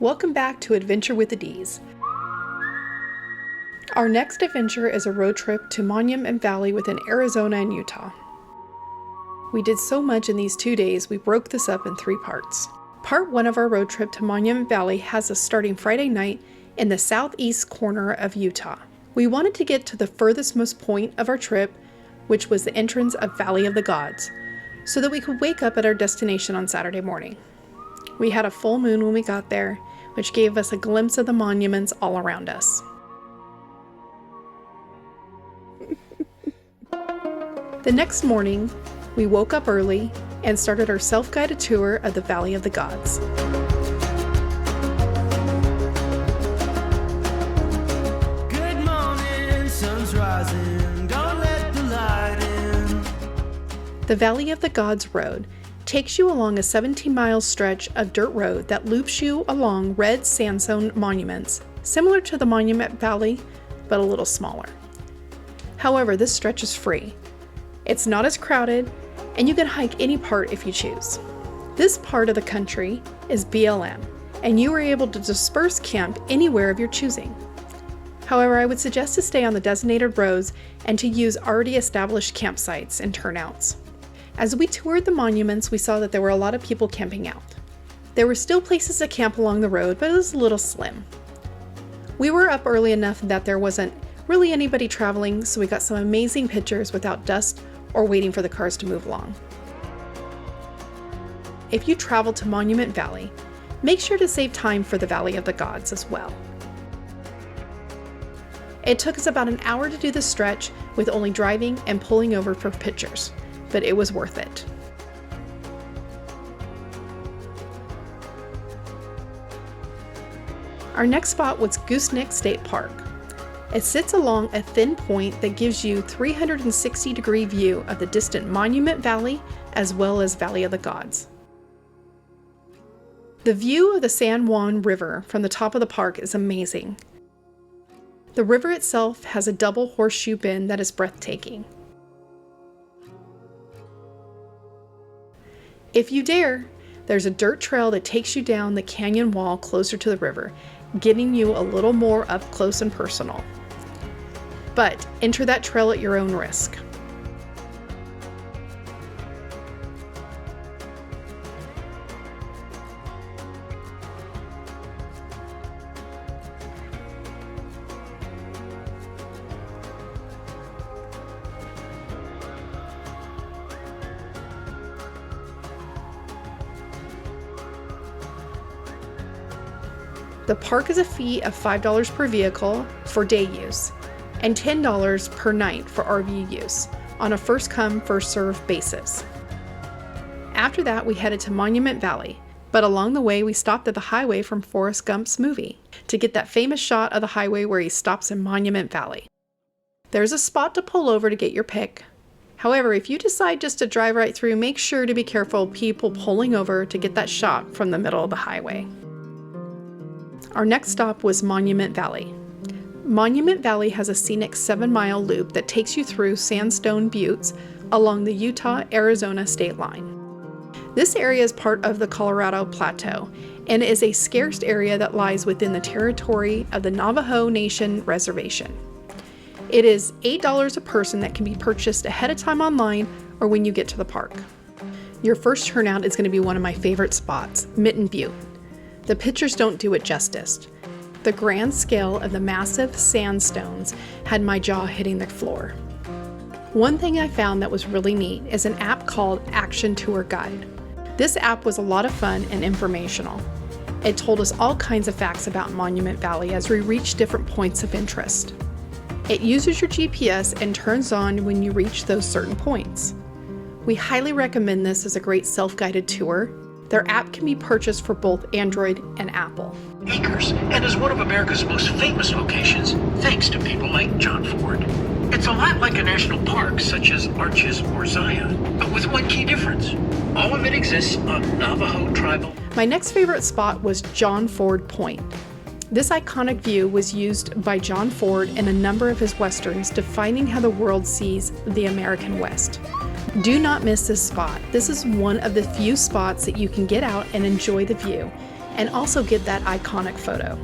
Welcome back to Adventure with the D's. Our next adventure is a road trip to Monument Valley within Arizona and Utah. We did so much in these 2 days, we broke this up in 3 parts. Part 1 of our road trip to Monument Valley has us starting Friday night in the southeast corner of Utah. We wanted to get to the furthest most point of our trip, which was the entrance of Valley of the Gods, so that we could wake up at our destination on Saturday morning. We had a full moon when we got there, which gave us a glimpse of the monuments all around us. The next morning, we woke up early and started our self-guided tour of the Valley of the Gods. Good morning, sun's rising, don't let the light in. The Valley of the Gods Road takes you along a 17-mile stretch of dirt road that loops you along red sandstone monuments, similar to the Monument Valley, but a little smaller. However, this stretch is free. It's not as crowded, and you can hike any part if you choose. This part of the country is BLM, and you are able to disperse camp anywhere of your choosing. However, I would suggest to stay on the designated roads and to use already established campsites and turnouts. As we toured the monuments, we saw that there were a lot of people camping out. There were still places to camp along the road, but it was a little slim. We were up early enough that there wasn't really anybody traveling, so we got some amazing pictures without dust or waiting for the cars to move along. If you travel to Monument Valley, make sure to save time for the Valley of the Gods as well. It took us about an hour to do the stretch with only driving and pulling over for pictures, but it was worth it. Our next spot was Goosenecks State Park. It sits along a thin point that gives you 360-degree view of the distant Monument Valley as well as Valley of the Gods. The view of the San Juan River from the top of the park is amazing. The river itself has a double horseshoe bend that is breathtaking. If you dare, there's a dirt trail that takes you down the canyon wall closer to the river, getting you a little more up close and personal. But enter that trail at your own risk. The park is a fee of $5 per vehicle for day use and $10 per night for RV use on a first-come, first-served basis. After that, we headed to Monument Valley, but along the way we stopped at the highway from Forrest Gump's movie to get that famous shot of the highway where he stops in Monument Valley. There's a spot to pull over to get your pick. However, if you decide just to drive right through, make sure to be careful of people pulling over to get that shot from the middle of the highway. Our next stop was Monument Valley. Monument Valley has a scenic 7-mile loop that takes you through sandstone buttes along the Utah-Arizona state line. This area is part of the Colorado Plateau and is a scarce area that lies within the territory of the Navajo Nation Reservation. It is $8 a person that can be purchased ahead of time online or when you get to the park. Your first turnout is going to be one of my favorite spots, Mitten Butte. The pictures don't do it justice. The grand scale of the massive sandstones had my jaw hitting the floor. One thing I found that was really neat is an app called Action Tour Guide. This app was a lot of fun and informational. It told us all kinds of facts about Monument Valley as we reached different points of interest. It uses your GPS and turns on when you reach those certain points. We highly recommend this as a great self-guided tour. Their app can be purchased for both Android and Apple. Acres, and is one of America's most famous locations, thanks to people like John Ford. It's a lot like a national park, such as Arches or Zion, but with one key difference. All of it exists on Navajo tribal. My next favorite spot was John Ford Point. This iconic view was used by John Ford in a number of his westerns, defining how the world sees the American West. Do not miss this spot. This is one of the few spots that you can get out and enjoy the view. and also get that iconic photo.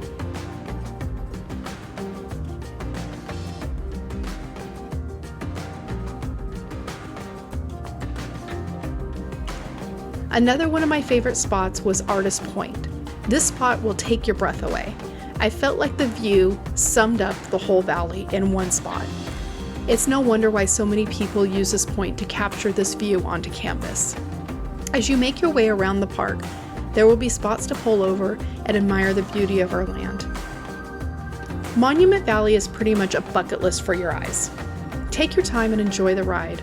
Another one of my favorite spots was Artist Point. This spot will take your breath away. I felt like the view summed up the whole valley in one spot. It's no wonder why so many people use this point to capture this view onto canvas. As you make your way around the park, there will be spots to pull over and admire the beauty of our land. Monument Valley is pretty much a bucket list for your eyes. Take your time and enjoy the ride.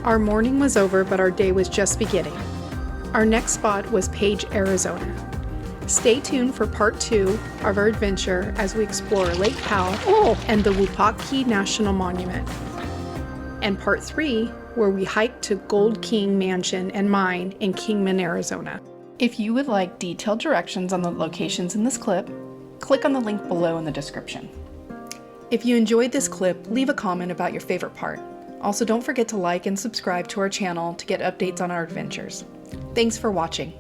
Our morning was over, but our day was just beginning. Our next spot was Page, Arizona. Stay tuned for part 2 of our adventure as we explore Lake Powell and the Wupaki National Monument, and part 3 where we hike to Gold King Mansion and Mine in Kingman, Arizona. If you would like detailed directions on the locations in this clip, click on the link below in the description. If you enjoyed this clip, leave a comment about your favorite part. Also, don't forget to like and subscribe to our channel to get updates on our adventures. Thanks for watching.